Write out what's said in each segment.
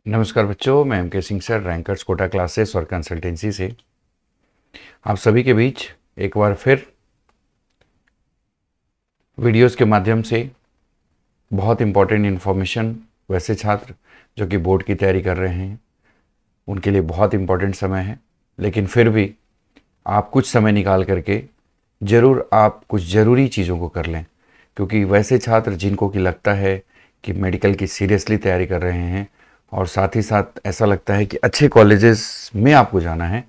नमस्कार बच्चों, मैं M K Singh sir, rankers Kota classes और कंसल्टेंसी से आप सभी के बीच एक बार फिर वीडियोस के माध्यम से बहुत इम्पोर्टेंट इन्फॉर्मेशन वैसे छात्र जो कि बोर्ड की तैयारी कर रहे हैं उनके लिए बहुत इम्पोर्टेंट समय है। लेकिन फिर भी आप कुछ समय निकाल करके ज़रूर आप कुछ ज़रूरी चीज़ों को कर लें, क्योंकि वैसे छात्र जिनको कि लगता है कि मेडिकल की सीरियसली तैयारी कर रहे हैं और साथ ही साथ ऐसा लगता है कि अच्छे कॉलेजेस में आपको जाना है,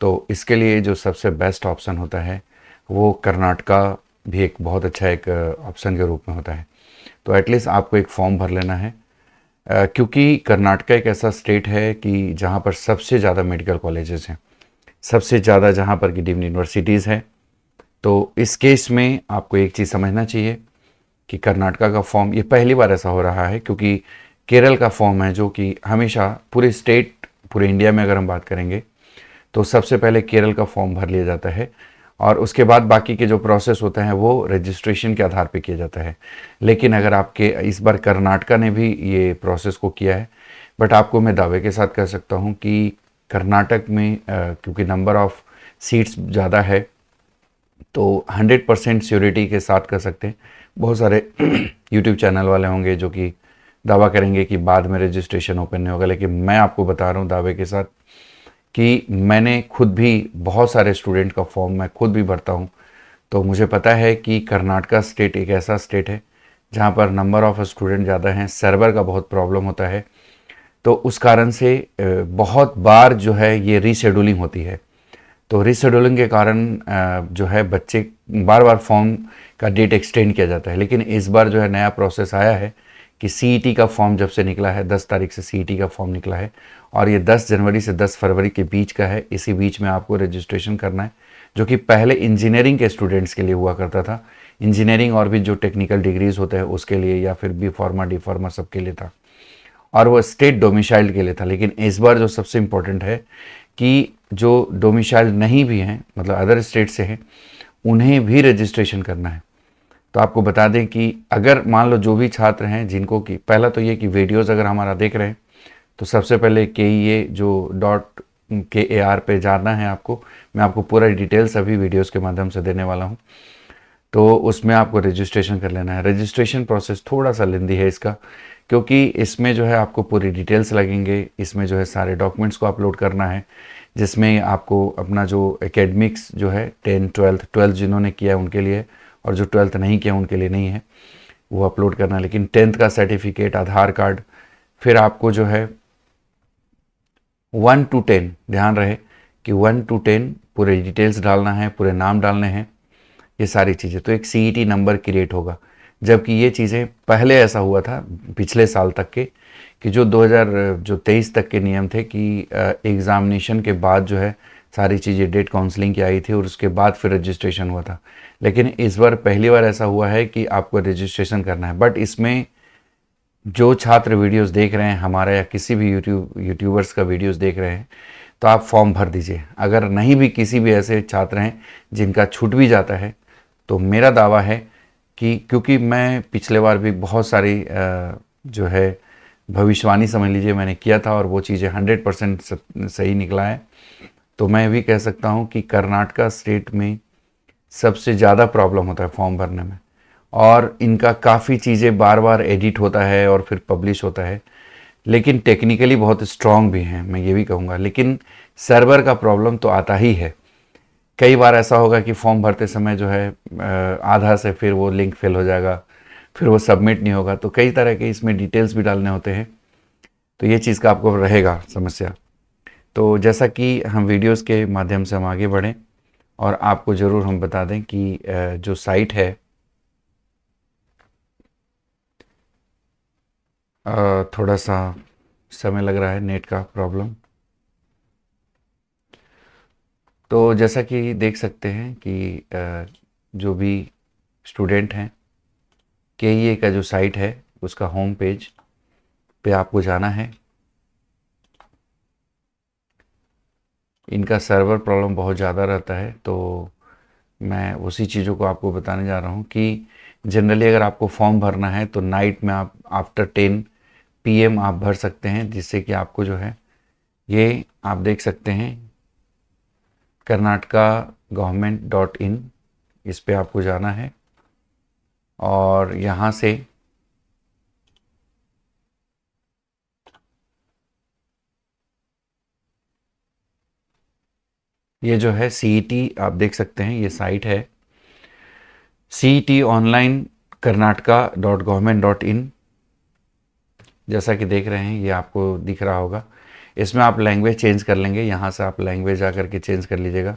तो इसके लिए जो सबसे बेस्ट ऑप्शन होता है वो कर्नाटका भी एक बहुत अच्छा एक ऑप्शन के रूप में होता है। तो एटलीस्ट आपको एक फॉर्म भर लेना है, क्योंकि कर्नाटका एक ऐसा स्टेट है कि जहाँ पर सबसे ज़्यादा मेडिकल कॉलेजेस हैं, सबसे ज़्यादा जहाँ पर की डीम्ड यूनिवर्सिटीज़ हैं। तो इस केस में आपको एक चीज़ समझना चाहिए कि कर्नाटका का फॉर्म, ये पहली बार ऐसा हो रहा है, क्योंकि केरल का फॉर्म है जो कि हमेशा पूरे स्टेट, पूरे इंडिया में अगर हम बात करेंगे तो सबसे पहले केरल का फॉर्म भर लिया जाता है और उसके बाद बाकी के जो प्रोसेस होते हैं वो रजिस्ट्रेशन के आधार पे किया जाता है। लेकिन अगर आपके इस बार कर्नाटका ने भी ये प्रोसेस को किया है, बट आपको मैं दावे के साथ कह सकता हूँ कि कर्नाटक में क्योंकि नंबर ऑफ़ सीट्स ज़्यादा है तो 100% श्योरिटी के साथ कर सकते हैं। बहुत सारे यूट्यूब चैनल वाले होंगे जो कि दावा करेंगे कि बाद में रजिस्ट्रेशन ओपन नहीं होगा, लेकिन मैं आपको बता रहा हूँ दावे के साथ कि मैंने खुद भी बहुत सारे स्टूडेंट का फॉर्म मैं खुद भी भरता हूँ। तो मुझे पता है कि कर्नाटका स्टेट एक ऐसा स्टेट है जहाँ पर नंबर ऑफ़ स्टूडेंट ज़्यादा हैं, सर्वर का बहुत प्रॉब्लम होता है। तो उस कारण से बहुत बार जो है ये रीशेड्यूलिंग होती है। तो रीशेड्यूलिंग के कारण जो है बच्चे बार बार फॉर्म का डेट एक्सटेंड किया जाता है। लेकिन इस बार जो है नया प्रोसेस आया है कि सीईटी का फॉर्म जब से निकला है, 10 तारीख से सीईटी का फॉर्म निकला है और ये 10 जनवरी से 10 फरवरी के बीच का है। इसी बीच में आपको रजिस्ट्रेशन करना है, जो कि पहले इंजीनियरिंग के स्टूडेंट्स के लिए हुआ करता था। इंजीनियरिंग और भी जो टेक्निकल डिग्रीज होते हैं उसके लिए, या फिर बी फार्मा डी फार्मा सबके लिए था, और वो स्टेट डोमिसाइल्ड के लिए था। लेकिन इस बार जो सबसे इम्पोर्टेंट है कि जो डोमिसाइल्ड नहीं भी हैं, मतलब अदर स्टेट से हैं, उन्हें भी रजिस्ट्रेशन करना है। तो आपको बता दें कि अगर मान लो जो भी छात्र हैं जिनको कि पहला तो ये कि वीडियोज़ अगर हमारा देख रहे हैं तो सबसे पहले KEA जो .KAR पे जाना है आपको। मैं आपको पूरा डिटेल्स अभी वीडियोज़ के माध्यम से देने वाला हूँ, तो उसमें आपको रजिस्ट्रेशन कर लेना है। रजिस्ट्रेशन प्रोसेस थोड़ा सा लेंदी है इसका, क्योंकि इसमें जो है आपको पूरी डिटेल्स लगेंगे। इसमें जो है सारे डॉक्यूमेंट्स को अपलोड करना है, जिसमें आपको अपना जो एकेडमिक्स जो है 10 12 जिन्होंने किया है उनके लिए, और जो 12th नहीं किया उनके लिए नहीं है, वो अपलोड करना है। लेकिन 10th का सर्टिफिकेट, आधार कार्ड, फिर आपको जो है 1 to 10, ध्यान रहे कि 1 to 10 पूरे डिटेल्स डालना है, पूरे नाम डालने हैं, ये सारी चीज़ें। तो एक सीईटी नंबर क्रिएट होगा, जबकि ये चीज़ें पहले ऐसा हुआ था पिछले साल तक के कि जो 2023 तक के नियम थे कि एग्ज़ामिनेशन के बाद जो है सारी चीज़ें डेट काउंसलिंग की आई थी और उसके बाद फिर रजिस्ट्रेशन हुआ था। लेकिन इस बार पहली बार ऐसा हुआ है कि आपको रजिस्ट्रेशन करना है। बट इसमें जो छात्र वीडियोस देख रहे हैं हमारा, या किसी भी यूट्यूबर्स का वीडियोस देख रहे हैं, तो आप फॉर्म भर दीजिए। अगर नहीं भी किसी भी ऐसे छात्र हैं जिनका छूट भी जाता है, तो मेरा दावा है कि क्योंकि मैं पिछले बार भी बहुत सारी जो है भविष्यवाणी समझ लीजिए मैंने किया था और वो चीज़ें 100% सही निकला है, तो मैं भी कह सकता हूँ कि कर्नाटका स्टेट में सबसे ज़्यादा प्रॉब्लम होता है फॉर्म भरने में, और इनका काफ़ी चीज़ें बार बार एडिट होता है और फिर पब्लिश होता है। लेकिन टेक्निकली बहुत स्ट्रांग भी हैं, मैं ये भी कहूँगा। लेकिन सर्वर का प्रॉब्लम तो आता ही है। कई बार ऐसा होगा कि फॉर्म भरते समय जो है आधा से फिर वो लिंक फेल हो जाएगा, फिर वो सबमिट नहीं होगा। तो कई तरह के इसमें डिटेल्स भी डालने होते हैं, तो ये चीज़ का आपको रहेगा समस्या। तो जैसा कि हम वीडियोस के माध्यम से हम आगे बढ़ें, और आपको ज़रूर हम बता दें कि जो साइट है, थोड़ा सा समय लग रहा है, नेट का प्रॉब्लम। तो जैसा कि देख सकते हैं कि जो भी स्टूडेंट हैं, KEA का जो साइट है उसका होम पेज पे आपको जाना है। इनका सर्वर प्रॉब्लम बहुत ज़्यादा रहता है, तो मैं उसी चीज़ों को आपको बताने जा रहा हूँ कि जनरली अगर आपको फॉर्म भरना है तो नाइट में आप आफ्टर 10 PM आप भर सकते हैं, जिससे कि आपको जो है ये आप देख सकते हैं karnataka.government.in, इस पे आपको जाना है और यहाँ से ये जो है CET आप देख सकते हैं, ये साइट है CET ऑनलाइन karnataka.government.in, जैसा कि देख रहे हैं ये आपको दिख रहा होगा। इसमें आप लैंग्वेज चेंज कर लेंगे, यहाँ से आप लैंग्वेज आकर के चेंज कर लीजिएगा।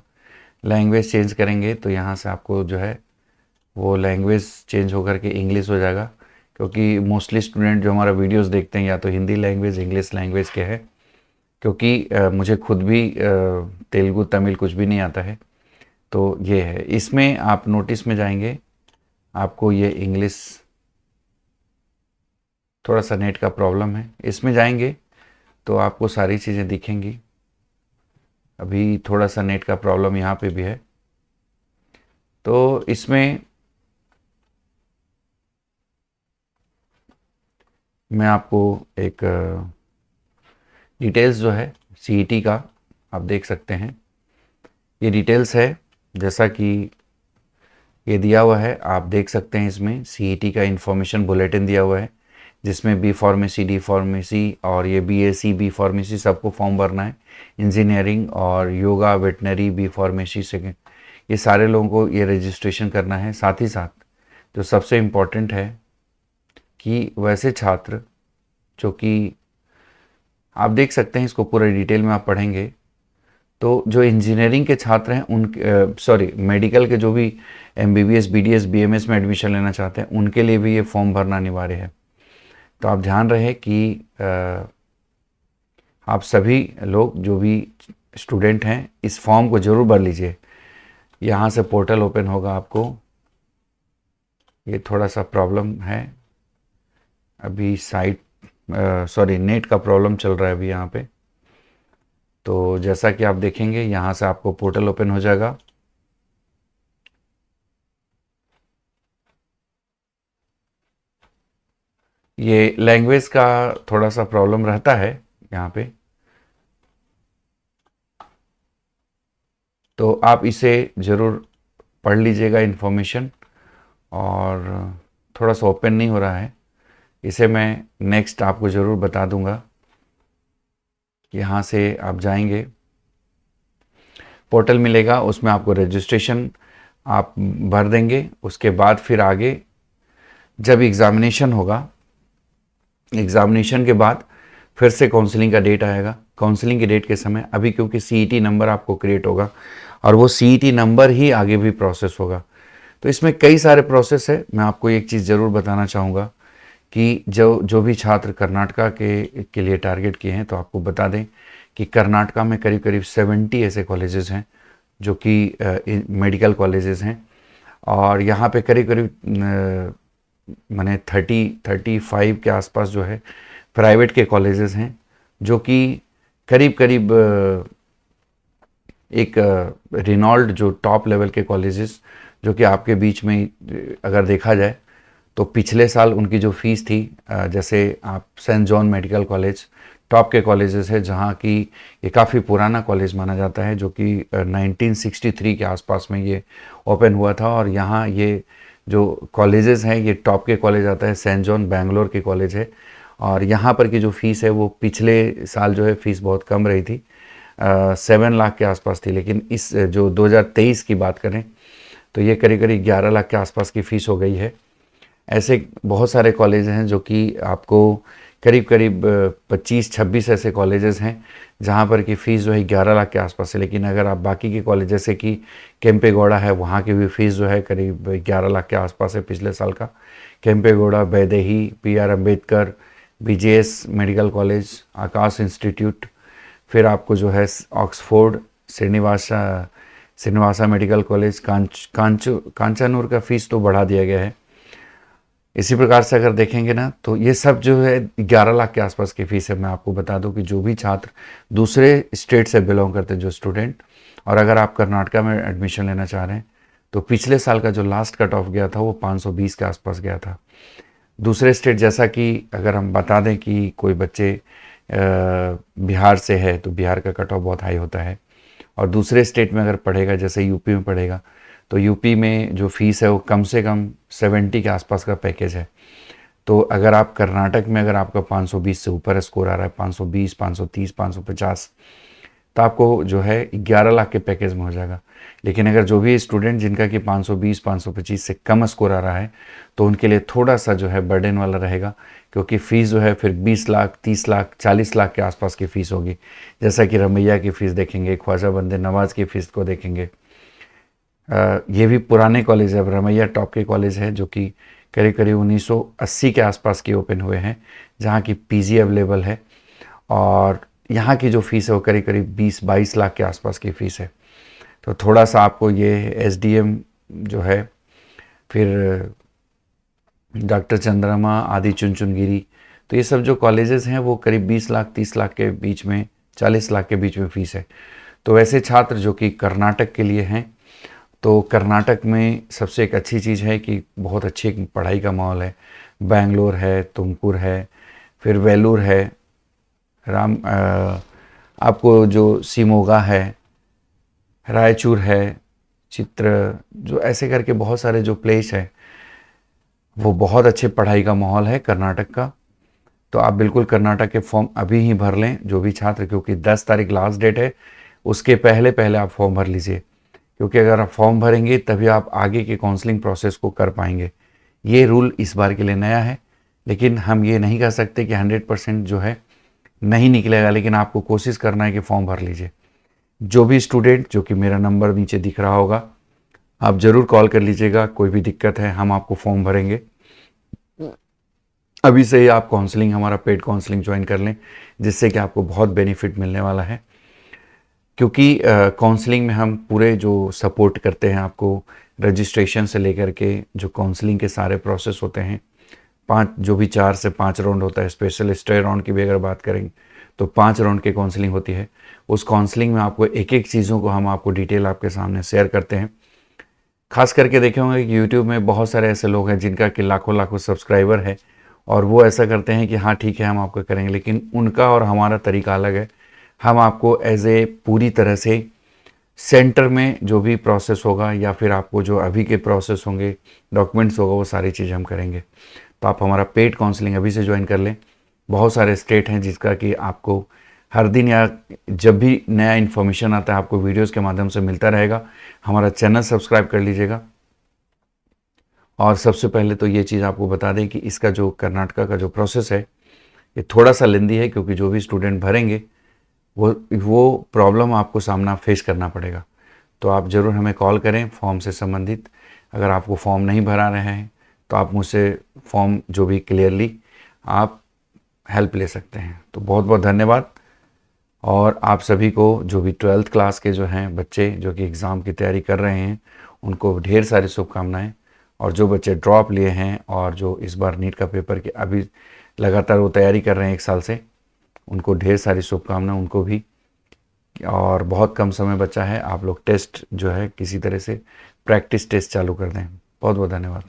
लैंग्वेज चेंज करेंगे तो यहाँ से आपको जो है वो लैंग्वेज चेंज होकर के इंग्लिश हो जाएगा, क्योंकि मोस्टली स्टूडेंट जो हमारा वीडियोस देखते हैं या तो हिंदी लैंग्वेज इंग्लिश लैंग्वेज के हैं, क्योंकि मुझे खुद भी तेलुगु तमिल कुछ भी नहीं आता है। तो ये है, इसमें आप नोटिस में जाएंगे, आपको ये इंग्लिश, थोड़ा सा नेट का प्रॉब्लम है, इसमें जाएंगे तो आपको सारी चीज़ें दिखेंगी। अभी थोड़ा सा नेट का प्रॉब्लम यहाँ पे भी है, तो इसमें मैं आपको एक डिटेल्स जो है CET का आप देख सकते हैं, ये डिटेल्स है जैसा कि ये दिया हुआ है, आप देख सकते हैं। इसमें CET का इन्फॉर्मेशन बुलेटिन दिया हुआ है, जिसमें B फार्मेसी D फार्मेसी और ये BSc B फार्मेसी सबको फॉर्म भरना है। इंजीनियरिंग और योगा वेटनरी B फार्मेसी से ये सारे लोगों को ये रजिस्ट्रेशन करना है। साथ ही साथ जो सबसे इम्पोर्टेंट है कि वैसे छात्र जो कि आप देख सकते हैं, इसको पूरा डिटेल में आप पढ़ेंगे तो जो इंजीनियरिंग के छात्र हैं उन मेडिकल के जो भी MBBS BDS BMS में एडमिशन लेना चाहते हैं, उनके लिए भी ये फॉर्म भरना अनिवार्य है। तो आप ध्यान रहे कि आप सभी लोग जो भी स्टूडेंट हैं इस फॉर्म को ज़रूर भर लीजिए। यहाँ से पोर्टल ओपन होगा आपको, ये थोड़ा सा प्रॉब्लम है अभी, नेट का प्रॉब्लम चल रहा है अभी यहाँ पे। तो जैसा कि आप देखेंगे यहाँ से आपको पोर्टल ओपन हो जाएगा। ये लैंग्वेज का थोड़ा सा प्रॉब्लम रहता है यहाँ पे, तो आप इसे ज़रूर पढ़ लीजिएगा इन्फॉर्मेशन। और थोड़ा सा ओपन नहीं हो रहा है, इसे मैं नेक्स्ट आपको ज़रूर बता दूंगा। यहाँ से आप जाएंगे, पोर्टल मिलेगा, उसमें आपको रजिस्ट्रेशन आप भर देंगे। उसके बाद फिर आगे जब एग्ज़ामिनेशन होगा, एग्ज़ामिनेशन के बाद फिर से काउंसलिंग का डेट आएगा। काउंसलिंग के डेट के समय अभी क्योंकि CET नंबर आपको क्रिएट होगा और वो CET नंबर ही आगे भी प्रोसेस होगा। तो इसमें कई सारे प्रोसेस है। मैं आपको एक चीज़ ज़रूर बताना चाहूँगा कि जो भी छात्र कर्नाटका के लिए टारगेट किए हैं, तो आपको बता दें कि कर्नाटका में करीब करीब 70 ऐसे कॉलेजेस हैं जो कि मेडिकल कॉलेजेस हैं, और यहाँ पे करीब करीब माने 35 के आसपास जो है प्राइवेट के कॉलेजेस हैं, जो कि करीब करीब एक रिनॉल्ड जो टॉप लेवल के कॉलेजेस, जो कि आपके बीच में अगर देखा जाए तो पिछले साल उनकी जो फीस थी, जैसे आप Saint John Medical College top के कॉलेजेस है, जहाँ की ये काफ़ी पुराना कॉलेज माना जाता है, जो कि 1963 के आसपास में ये ओपन हुआ था। और यहाँ ये जो कॉलेजेस हैं ये टॉप के कॉलेज आता है, सेंट जॉन बेंगलोर के कॉलेज है। और यहाँ पर की जो फ़ीस है वो पिछले साल जो है फ़ीस बहुत कम रही थी, 7 लाख के आसपास थी, लेकिन इस जो 2023 की बात करें तो ये करीब करीब 11 लाख के आसपास की फ़ीस हो गई है। ऐसे बहुत सारे कॉलेज हैं जो कि आपको करीब करीब 25-26 ऐसे कॉलेजेस हैं जहाँ पर की फ़ीस जो है 11 लाख के आसपास है। लेकिन अगर आप बाकी के कॉलेज जैसे कि केम्पेगौड़ा है, वहाँ की भी फ़ीस जो है करीब 11 लाख के आसपास है पिछले साल का। Kempegowda, Vydehi, PR Ambedkar, BJS medical college, Akash institute, फिर आपको जो है Oxford, Srinivasa medical college, Kanchanur का फ़ीस तो बढ़ा दिया गया है। इसी प्रकार से अगर देखेंगे ना तो ये सब जो है 11 लाख के आसपास की फ़ीस है। मैं आपको बता दूं कि जो भी छात्र दूसरे स्टेट से बिलोंग करते हैं जो स्टूडेंट, और अगर आप कर्नाटका में एडमिशन लेना चाह रहे हैं तो पिछले साल का जो लास्ट कट ऑफ गया था वो 520 के आसपास गया था। दूसरे स्टेट जैसा कि अगर हम बता दें कि कोई बच्चे बिहार से है तो बिहार का कट ऑफ बहुत हाई होता है, और दूसरे स्टेट में अगर पढ़ेगा जैसे यूपी में पढ़ेगा तो यूपी में जो फीस है वो कम से कम 70 के आसपास का पैकेज है। तो अगर आप कर्नाटक में अगर आपका 520 से ऊपर स्कोर आ रहा है, 520, 530, 550, तो आपको जो है 11 लाख के पैकेज में हो जाएगा। लेकिन अगर जो भी स्टूडेंट जिनका कि 520, 525 से कम स्कोर आ रहा है तो उनके लिए थोड़ा सा जो है बर्डन वाला रहेगा, क्योंकि फ़ीस जो है फिर 20 लाख, 30 लाख, 40 लाख के आसपास की फ़ीस होगी। जैसा कि रमैया की फ़ीस देखेंगे, ख्वाजा बंदे नवाज़ की फ़ीस को देखेंगे। ये भी पुराने कॉलेज है। अब रमैया टॉप के कॉलेज है जो कि करीब करीब 1980 के आसपास के ओपन हुए हैं, जहाँ की पीजी अवेलेबल है, और यहाँ की जो फ़ीस है वो करीब करीब 20-22 लाख के आसपास की फ़ीस है। तो थोड़ा सा आपको ये एसडीएम जो है, फिर डॉक्टर चंद्रमा, आदि चुनचुनगिरी, तो ये सब जो कॉलेजेस हैं वो करीब 20 लाख, 30 लाख के बीच में, 40 लाख के बीच में फ़ीस है। तो वैसे छात्र जो कि कर्नाटक के लिए हैं, तो कर्नाटक में सबसे एक अच्छी चीज़ है कि बहुत अच्छी पढ़ाई का माहौल है। बेंगलोर है, तुमकुर है, फिर वेलूर है, आपको जो शिमोगा है, रायचूर है, चित्र, जो ऐसे करके बहुत सारे जो प्लेस है वो बहुत अच्छे पढ़ाई का माहौल है कर्नाटक का। तो आप बिल्कुल कर्नाटक के फॉर्म अभी ही भर लें जो भी छात्र, क्योंकि 10 तारीख लास्ट डेट है, उसके पहले पहले आप फॉर्म भर लीजिए, क्योंकि अगर आप फॉर्म भरेंगे तभी आप आगे के काउंसलिंग प्रोसेस को कर पाएंगे। ये रूल इस बार के लिए नया है, लेकिन हम ये नहीं कह सकते कि 100% जो है नहीं निकलेगा, लेकिन आपको कोशिश करना है कि फॉर्म भर लीजिए। जो भी स्टूडेंट, जो कि मेरा नंबर नीचे दिख रहा होगा, आप ज़रूर कॉल कर लीजिएगा। कोई भी दिक्कत है हम आपको फॉर्म भरेंगे। अभी से ही आप काउंसलिंग, हमारा पेड काउंसलिंग ज्वाइन कर लें, जिससे कि आपको बहुत बेनिफिट मिलने वाला है। क्योंकि काउंसलिंग में हम पूरे जो सपोर्ट करते हैं आपको, रजिस्ट्रेशन से लेकर के जो काउंसलिंग के सारे प्रोसेस होते हैं, 4 से 5 राउंड होता है। स्पेशल स्टे राउंड की भी अगर बात करें तो 5 राउंड की काउंसलिंग होती है। उस काउंसलिंग में आपको एक एक चीज़ों को हम आपको डिटेल आपके सामने शेयर करते हैं। खास करके देखे होंगे कि यूट्यूब में बहुत सारे ऐसे लोग हैं जिनका कि लाखों लाखों सब्सक्राइबर है, और वो ऐसा करते हैं कि हाँ ठीक है हम आपको करेंगे, लेकिन उनका और हमारा तरीका अलग है। हम आपको एज ए पूरी तरह से सेंटर में जो भी प्रोसेस होगा, या फिर आपको जो अभी के प्रोसेस होंगे, डॉक्यूमेंट्स होगा, वो सारी चीज़ें हम करेंगे। तो आप हमारा पेड काउंसलिंग अभी से ज्वाइन कर लें। बहुत सारे स्टेट हैं जिसका कि आपको हर दिन या जब भी नया इन्फॉर्मेशन आता है आपको वीडियोस के माध्यम से मिलता रहेगा। हमारा चैनल सब्सक्राइब कर लीजिएगा। और सबसे पहले तो ये चीज़ आपको बता दें कि इसका जो कर्नाटका का जो प्रोसेस है ये थोड़ा सा लेंदी है, क्योंकि जो भी स्टूडेंट भरेंगे वो प्रॉब्लम आपको सामना फेस करना पड़ेगा। तो आप ज़रूर हमें कॉल करें फॉर्म से संबंधित। अगर आपको फॉर्म नहीं भरा रहे हैं तो आप मुझसे फॉर्म जो भी क्लियरली आप हेल्प ले सकते हैं। तो बहुत बहुत धन्यवाद। और आप सभी को, जो भी 12th क्लास के जो हैं बच्चे जो कि एग्ज़ाम की तैयारी कर रहे हैं, उनको ढेर सारी शुभकामनाएं। और जो बच्चे ड्रॉप लिए हैं और जो इस बार नीट का पेपर की अभी लगातार वो तैयारी कर रहे हैं 1 साल से, उनको ढेर सारी शुभकामनाएं, उनको भी। और बहुत कम समय बचा है, आप लोग टेस्ट जो है किसी तरह से प्रैक्टिस टेस्ट चालू कर दें। बहुत बहुत धन्यवाद।